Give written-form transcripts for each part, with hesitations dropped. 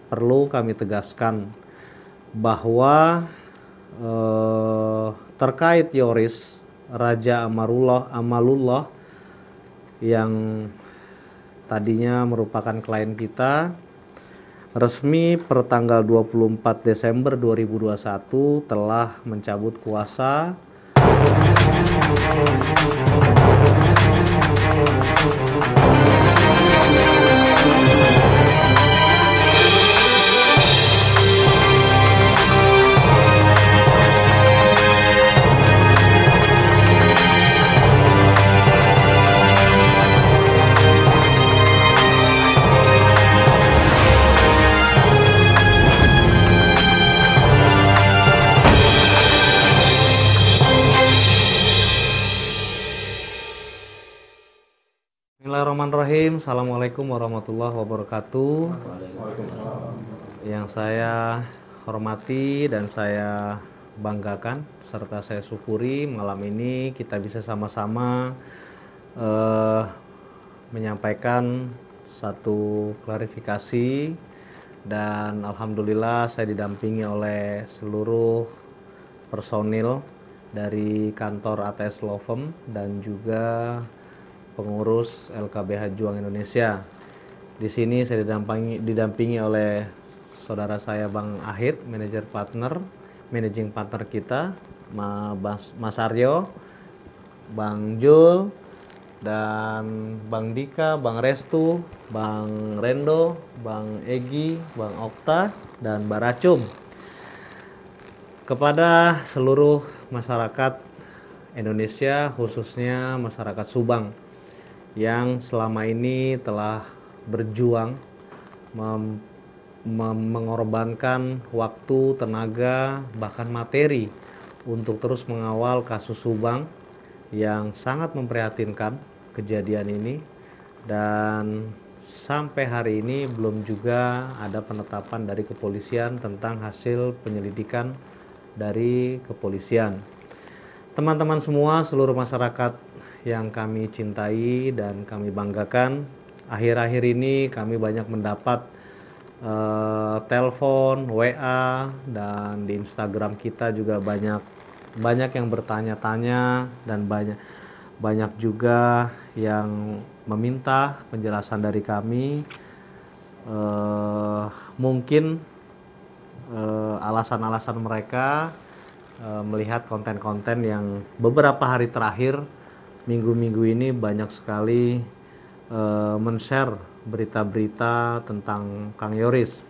perlu kami tegaskan bahwa terkait Yoris Raja Amalullah yang tadinya merupakan klien kita, resmi per tanggal 24 Desember 2021 telah mencabut kuasa Bismillahirrahmanirrahim. Assalamualaikum warahmatullahi wabarakatuh. Yang saya hormati dan saya banggakan serta saya syukuri, malam ini kita bisa sama-sama menyampaikan satu klarifikasi, dan alhamdulillah saya didampingi oleh seluruh personil dari kantor ATS Law Firm dan juga pengurus LKBH Juang Indonesia. Di sini saya didampingi oleh saudara saya Bang Ahid, managing partner kita, Mas Aryo, Bang Jul, dan Bang Dika, Bang Restu, Bang Rendo, Bang Egi, Bang Okta, dan Baracum. Kepada seluruh masyarakat Indonesia, khususnya masyarakat Subang yang selama ini telah berjuang mengorbankan waktu, tenaga, bahkan materi untuk terus mengawal kasus Subang yang sangat memprihatinkan kejadian ini, dan sampai hari ini belum juga ada penetapan dari kepolisian tentang hasil penyelidikan dari kepolisian. Teman-teman semua, seluruh masyarakat yang kami cintai dan kami banggakan, akhir-akhir ini kami banyak mendapat telepon, WA, dan di Instagram kita juga banyak yang bertanya-tanya, dan banyak juga yang meminta penjelasan dari kami. Mungkin alasan-alasan mereka melihat konten-konten yang beberapa hari terakhir, minggu-minggu ini banyak sekali men-share berita-berita tentang Kang Yoris.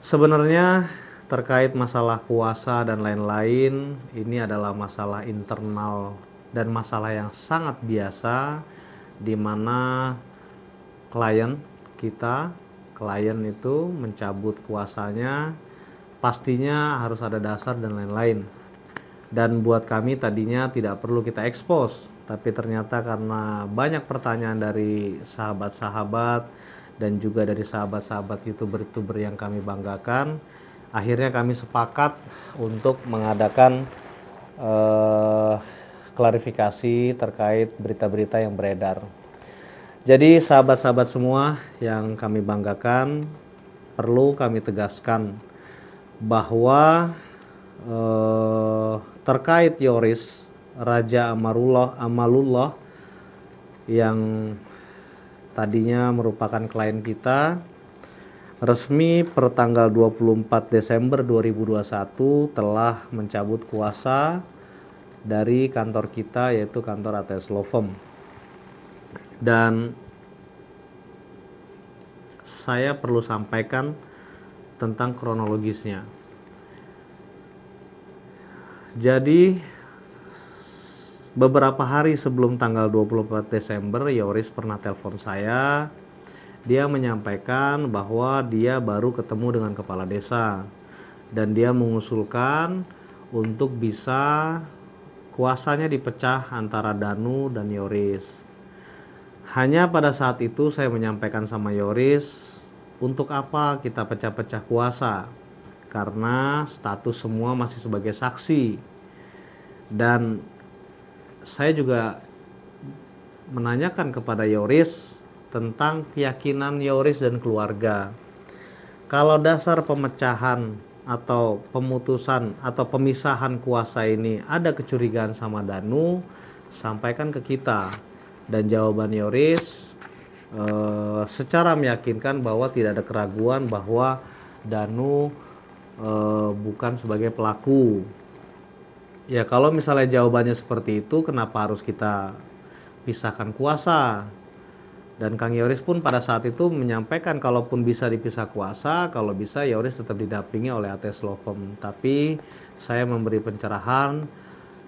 Sebenarnya terkait masalah kuasa dan lain-lain, ini adalah masalah internal dan masalah yang sangat biasa, di mana klien itu mencabut kuasanya, pastinya harus ada dasar dan lain-lain. Dan buat kami tadinya tidak perlu kita expose, tapi ternyata karena banyak pertanyaan dari sahabat-sahabat dan juga dari sahabat-sahabat youtuber yang kami banggakan, akhirnya kami sepakat untuk mengadakan klarifikasi terkait berita-berita yang beredar. Jadi sahabat-sahabat semua yang kami banggakan, perlu kami tegaskan bahwa terkait Yoris Raja Amalullah yang tadinya merupakan klien kita, resmi per tanggal 24 Desember 2021 telah mencabut kuasa dari kantor kita, yaitu kantor ATS Law Firm. Dan saya perlu sampaikan tentang kronologisnya. Jadi beberapa hari sebelum tanggal 24 Desember, Yoris pernah telepon saya. Dia menyampaikan bahwa dia baru ketemu dengan kepala desa dan dia mengusulkan untuk bisa kuasanya dipecah antara Danu dan Yoris. Hanya pada saat itu saya menyampaikan sama Yoris, untuk apa kita pecah-pecah kuasa? Karena status semua masih sebagai saksi. Dan saya juga menanyakan kepada Yoris tentang keyakinan Yoris dan keluarga. Kalau dasar pemecahan atau pemutusan atau pemisahan kuasa ini ada kecurigaan sama Danu, sampaikan ke kita. Dan jawaban Yoris secara meyakinkan bahwa tidak ada keraguan bahwa Danu bukan sebagai pelaku. Ya kalau misalnya jawabannya seperti itu, kenapa harus kita pisahkan kuasa? Dan Kang Yoris pun pada saat itu menyampaikan kalaupun bisa dipisah kuasa, kalau bisa Yoris tetap didampingi oleh ATS Law Firm. Tapi saya memberi pencerahan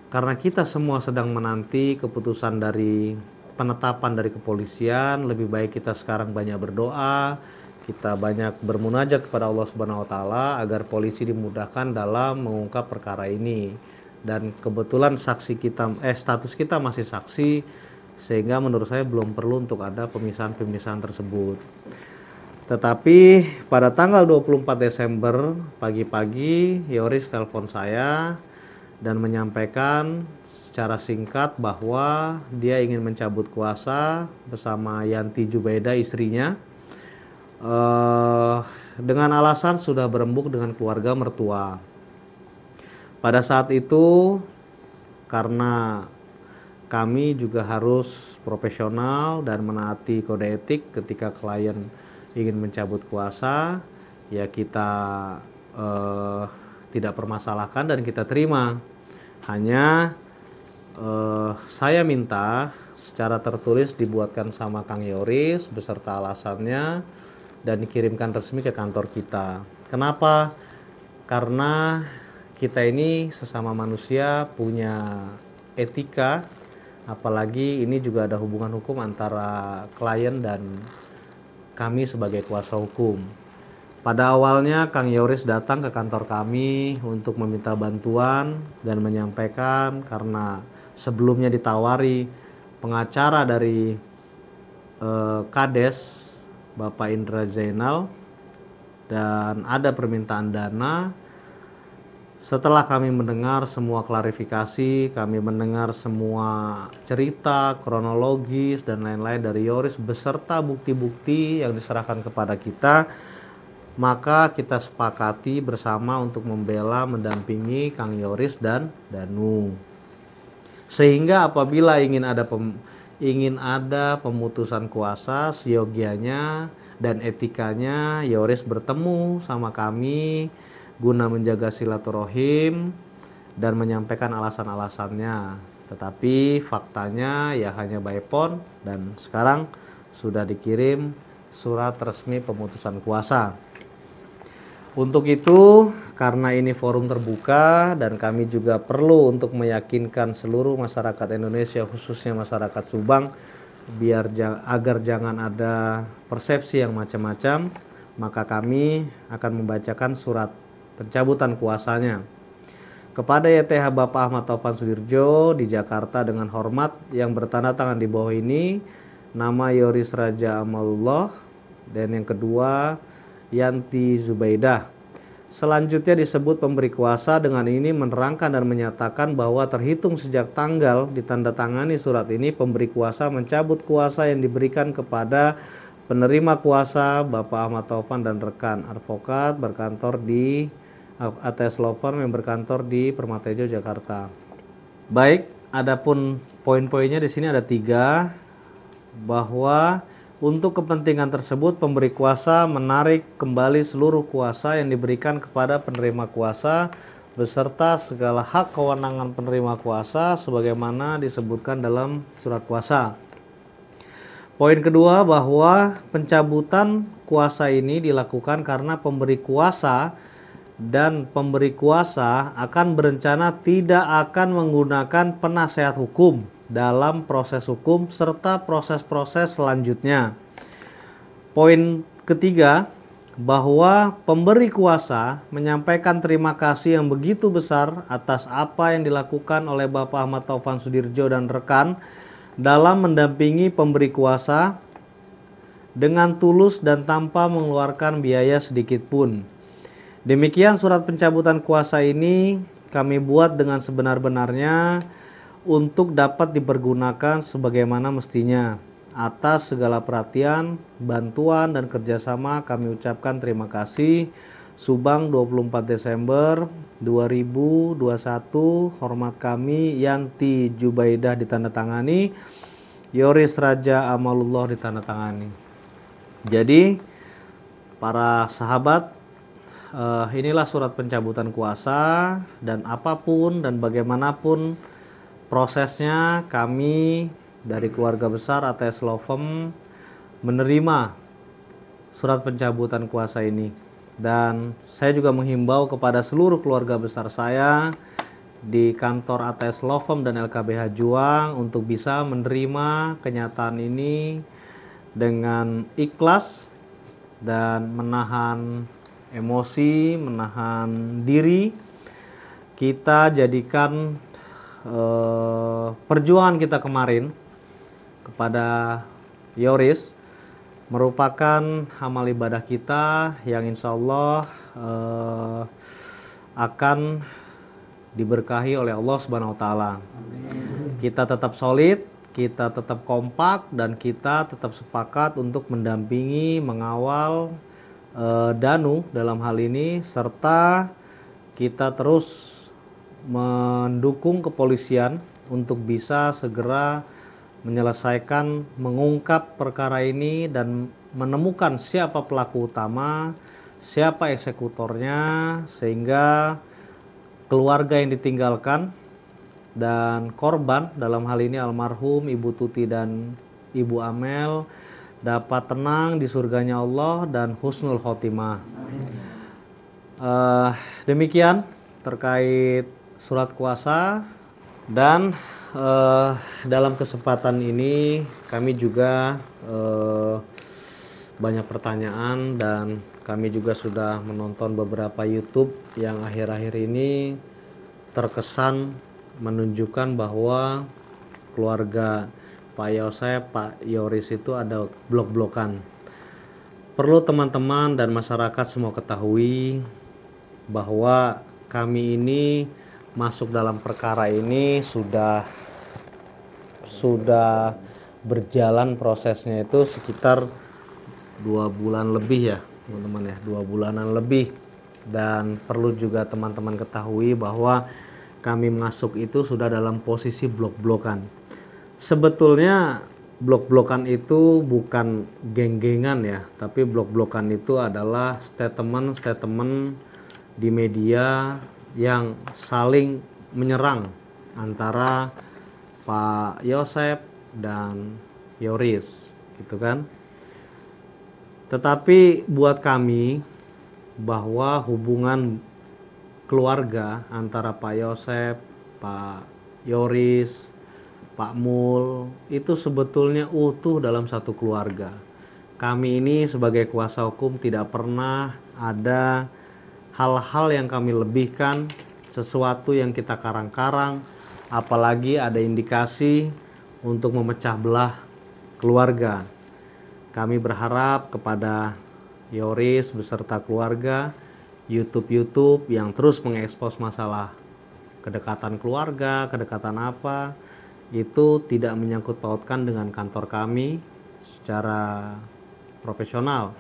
karena kita semua sedang menanti keputusan dari penetapan dari kepolisian, lebih baik kita sekarang banyak berdoa, kita banyak bermunajat kepada Allah Subhanahu wa taala agar polisi dimudahkan dalam mengungkap perkara ini. Dan kebetulan status kita masih saksi, sehingga menurut saya belum perlu untuk ada pemisahan-pemisahan tersebut. Tetapi pada tanggal 24 Desember pagi-pagi Yoris telepon saya dan menyampaikan secara singkat bahwa dia ingin mencabut kuasa bersama Yanti Jubaida istrinya, dengan alasan sudah berembuk dengan keluarga mertua. Pada saat itu karena kami juga harus profesional dan menaati kode etik ketika klien ingin mencabut kuasa, ya kita tidak permasalahkan dan kita terima. Hanya saya minta secara tertulis dibuatkan sama Kang Yoris beserta alasannya dan dikirimkan resmi ke kantor kita. Kenapa? Karena kita ini sesama manusia punya etika, apalagi ini juga ada hubungan hukum antara klien dan kami sebagai kuasa hukum. Pada awalnya Kang Yoris datang ke kantor kami untuk meminta bantuan dan menyampaikan karena sebelumnya ditawari pengacara dari Kades Bapak Indra Zainal dan ada permintaan dana. Setelah kami mendengar semua klarifikasi, kami mendengar semua cerita, kronologis dan lain-lain dari Yoris beserta bukti-bukti yang diserahkan kepada kita, maka kita sepakati bersama untuk membela, mendampingi Kang Yoris dan Danu. Sehingga apabila ingin ada pemutusan kuasa, seyogianya dan etikanya Yoris bertemu sama kami guna menjaga silaturahim dan menyampaikan alasan-alasannya. Tetapi faktanya ya hanya by phone dan sekarang sudah dikirim surat resmi pemutusan kuasa. Untuk itu, karena ini forum terbuka dan kami juga perlu untuk meyakinkan seluruh masyarakat Indonesia, khususnya masyarakat Subang, agar jangan ada persepsi yang macam-macam, maka kami akan membacakan surat pencabutan kuasanya kepada YTH Bapak Ahmad Taufan Sudirjo di Jakarta dengan hormat yang bertanda tangan di bawah ini, nama Yoris Raja Amalullah, dan yang kedua Yanti Zubaidah. Selanjutnya disebut pemberi kuasa, dengan ini menerangkan dan menyatakan bahwa terhitung sejak tanggal ditandatangani surat ini, pemberi kuasa mencabut kuasa yang diberikan kepada penerima kuasa Bapak Ahmad Taufan dan rekan advokat berkantor di ATS Law Firm yang berkantor di Permata Hijau, Jakarta. Baik, adapun poin-poinnya di sini ada 3, bahwa untuk kepentingan tersebut pemberi kuasa menarik kembali seluruh kuasa yang diberikan kepada penerima kuasa beserta segala hak kewenangan penerima kuasa sebagaimana disebutkan dalam surat kuasa. Poin kedua, bahwa pencabutan kuasa ini dilakukan karena pemberi kuasa dan pemberi kuasa akan berencana tidak akan menggunakan penasehat hukum dalam proses hukum serta proses-proses selanjutnya. Poin ketiga, bahwa pemberi kuasa menyampaikan terima kasih yang begitu besar atas apa yang dilakukan oleh Bapak Ahmad Taufan Sudirjo dan rekan dalam mendampingi pemberi kuasa dengan tulus dan tanpa mengeluarkan biaya sedikit pun. Demikian surat pencabutan kuasa ini kami buat dengan sebenar-benarnya untuk dapat dipergunakan sebagaimana mestinya. Atas segala perhatian, bantuan, dan kerjasama kami ucapkan terima kasih. Subang 24 Desember 2021. Hormat kami Yanti Jubaidah ditandatangani, Yoris Raja Amalullah ditandatangani. Jadi para sahabat, inilah surat pencabutan kuasa, dan apapun dan bagaimanapun prosesnya, kami dari keluarga besar ATS Law Firm menerima surat pencabutan kuasa ini. Dan saya juga menghimbau kepada seluruh keluarga besar saya di kantor ATS Law Firm dan LKBH Juang untuk bisa menerima kenyataan ini dengan ikhlas dan menahan emosi, menahan diri. Kita jadikan perjuangan kita kemarin kepada Yoris merupakan amal ibadah kita yang insya Allah akan diberkahi oleh Allah Subhanahu wa Ta'ala. Kita tetap solid, kita tetap kompak, dan kita tetap sepakat untuk mendampingi, mengawal Danu dalam hal ini, serta kita terus mendukung kepolisian untuk bisa segera menyelesaikan, mengungkap perkara ini dan menemukan siapa pelaku utama, siapa eksekutornya, sehingga keluarga yang ditinggalkan dan korban, dalam hal ini almarhum Ibu Tuti dan Ibu Amel, dapat tenang di surganya Allah dan husnul khotimah. Demikian terkait surat kuasa. Dan dalam kesempatan ini kami juga banyak pertanyaan, dan kami juga sudah menonton beberapa YouTube yang akhir-akhir ini terkesan menunjukkan bahwa keluarga Pak Yosep, Pak Yoris itu ada blok-blokan. Perlu teman-teman dan masyarakat semua ketahui bahwa kami ini masuk dalam perkara ini sudah berjalan prosesnya itu sekitar 2 bulan lebih ya teman-teman ya, 2 bulanan lebih. Dan perlu juga teman-teman ketahui bahwa kami masuk itu sudah dalam posisi blok-blokan. Sebetulnya blok-blokan itu bukan geng-gengan ya, tapi blok-blokan itu adalah statement-statement di media yang saling menyerang antara Pak Yosep dan Yoris, gitu kan. Tetapi buat kami bahwa hubungan keluarga antara Pak Yosep, Pak Yoris, Pak Mul itu sebetulnya utuh dalam satu keluarga. Kami ini sebagai kuasa hukum tidak pernah ada hal-hal yang kami lebihkan, sesuatu yang kita karang-karang, apalagi ada indikasi untuk memecah belah keluarga. Kami berharap kepada Yoris beserta keluarga, YouTube yang terus mengekspos masalah kedekatan keluarga, kedekatan apa, itu tidak menyangkut pautkan dengan kantor kami secara profesional.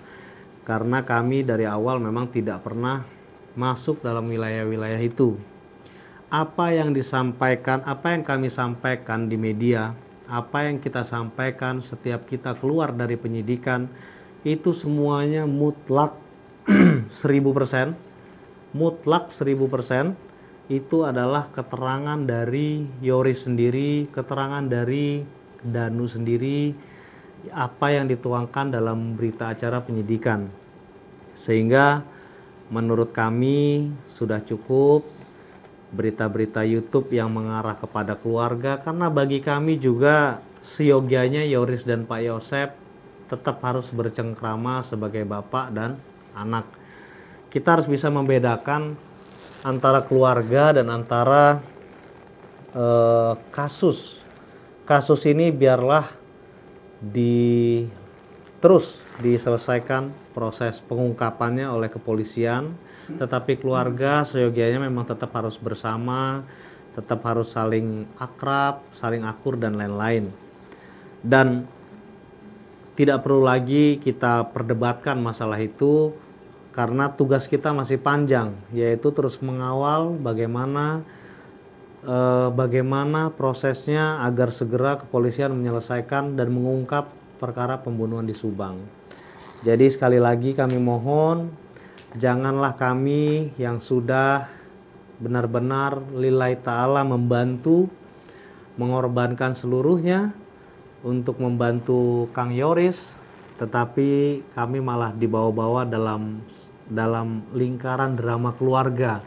Karena kami dari awal memang tidak pernah masuk dalam wilayah-wilayah itu. Apa yang disampaikan, apa yang kami sampaikan di media, apa yang kita sampaikan setiap kita keluar dari penyidikan, itu semuanya mutlak 1000%, mutlak 1000%. Itu adalah keterangan dari Yoris sendiri, keterangan dari Danu sendiri, apa yang dituangkan dalam berita acara penyidikan. Sehingga menurut kami sudah cukup berita-berita YouTube yang mengarah kepada keluarga, karena bagi kami juga seyogianya Yoris dan Pak Yosep tetap harus bercengkrama sebagai bapak dan anak. Kita harus bisa membedakan antara keluarga dan antara kasus. Kasus ini biarlah terus diselesaikan proses pengungkapannya oleh kepolisian, tetapi keluarga seyogianya memang tetap harus bersama, tetap harus saling akrab, saling akur dan lain-lain. Dan tidak perlu lagi kita perdebatkan masalah itu karena tugas kita masih panjang, yaitu terus mengawal bagaimana prosesnya agar segera kepolisian menyelesaikan dan mengungkap perkara pembunuhan di Subang. Jadi sekali lagi kami mohon, janganlah kami yang sudah benar-benar lillahi ta'ala membantu, mengorbankan seluruhnya untuk membantu Kang Yoris, tetapi kami malah dibawa-bawa dalam lingkaran drama keluarga.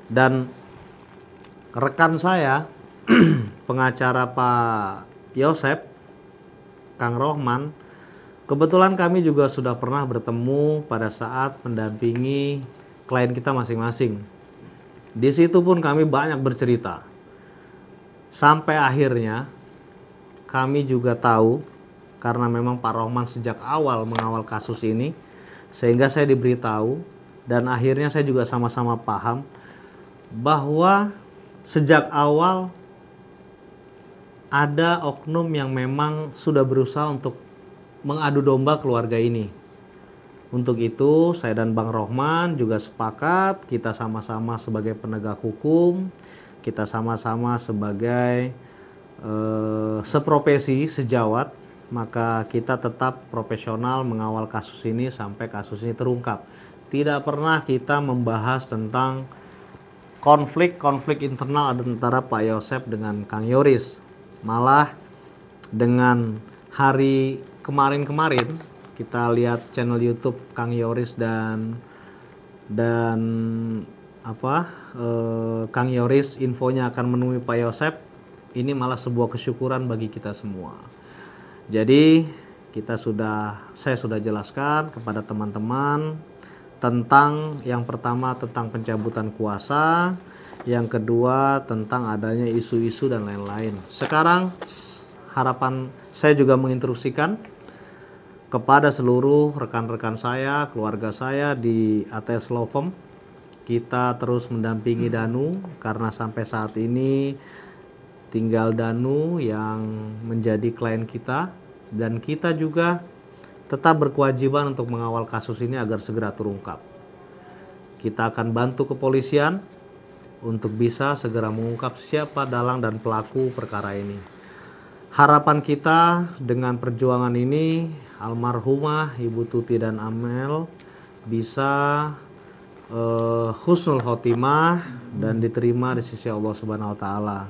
Dan rekan saya, pengacara Pak Yosep, Kang Rohman, kebetulan kami juga sudah pernah bertemu pada saat mendampingi klien kita masing-masing. Di situ pun kami banyak bercerita. Sampai akhirnya kami juga tahu, karena memang Pak Rohman sejak awal mengawal kasus ini, sehingga saya diberitahu dan akhirnya saya juga sama-sama paham bahwa sejak awal ada oknum yang memang sudah berusaha untuk mengadu domba keluarga ini. Untuk itu saya dan Bang Rohman juga sepakat, kita sama-sama sebagai penegak hukum, kita sama-sama sebagai seprofesi, sejawat, maka kita tetap profesional mengawal kasus ini sampai kasus ini terungkap. Tidak pernah kita membahas tentang konflik internal antara Pak Yosep dengan Kang Yoris. Malah dengan hari kemarin kita lihat channel YouTube Kang Yoris dan Kang Yoris infonya akan menemui Pak Yosep. Ini malah sebuah kesyukuran bagi kita semua. Jadi saya sudah jelaskan kepada teman-teman tentang yang pertama tentang pencabutan kuasa, yang kedua tentang adanya isu-isu dan lain-lain. Sekarang harapan saya juga menginstruksikan kepada seluruh rekan-rekan saya, keluarga saya di ATS Law Firm, kita terus mendampingi Danu karena sampai saat ini tinggal Danu yang menjadi klien kita, dan kita juga tetap berkewajiban untuk mengawal kasus ini agar segera terungkap. Kita akan bantu kepolisian untuk bisa segera mengungkap siapa dalang dan pelaku perkara ini. Harapan kita dengan perjuangan ini, almarhumah Ibu Tuti dan Amel bisa husnul khotimah dan diterima di sisi Allah Subhanahu wa taala.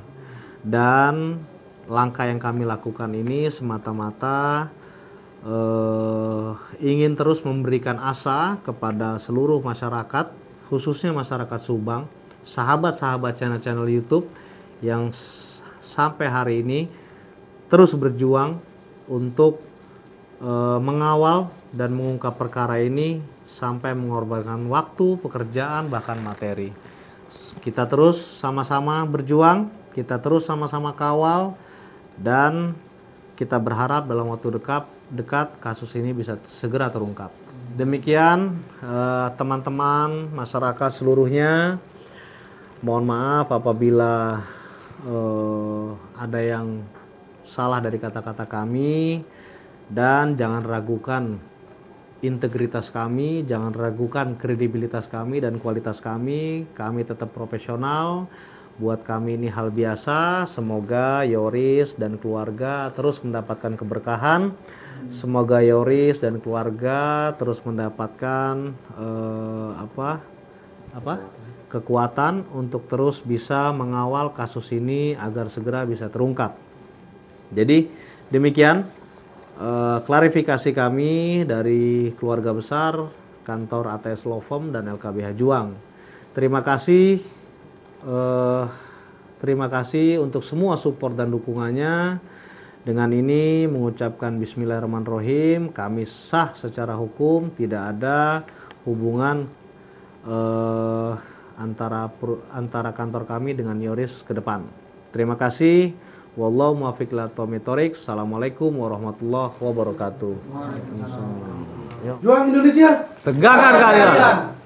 Dan langkah yang kami lakukan ini semata-mata ingin terus memberikan asa kepada seluruh masyarakat, khususnya masyarakat Subang, sahabat-sahabat channel-channel YouTube yang sampai hari ini terus berjuang untuk mengawal dan mengungkap perkara ini sampai mengorbankan waktu, pekerjaan, bahkan materi. Kita terus sama-sama berjuang, kita terus sama-sama kawal, dan kita berharap dalam waktu dekat kasus ini bisa segera terungkap. Demikian teman-teman masyarakat seluruhnya, mohon maaf apabila ada yang salah dari kata-kata kami, dan jangan ragukan integritas kami, jangan ragukan kredibilitas kami dan kualitas kami tetap profesional. Buat kami ini hal biasa. Semoga Yoris dan keluarga terus mendapatkan keberkahan. Semoga Yoris dan keluarga terus mendapatkan kekuatan untuk terus bisa mengawal kasus ini agar segera bisa terungkap. Jadi demikian klarifikasi kami dari keluarga besar kantor ATS Law Firm dan LKBH Juang. Terima kasih untuk semua support dan dukungannya. Dengan ini mengucapkan Bismillahirrahmanirrahim, kami sah secara hukum, tidak ada hubungan antara kantor kami dengan Yoris ke depan. Terima kasih. Wallahu muwaffiq ila aqwamit thoriq. Assalamualaikum warahmatullahi wabarakatuh. Juang Indonesia, Tegakkan keadilan.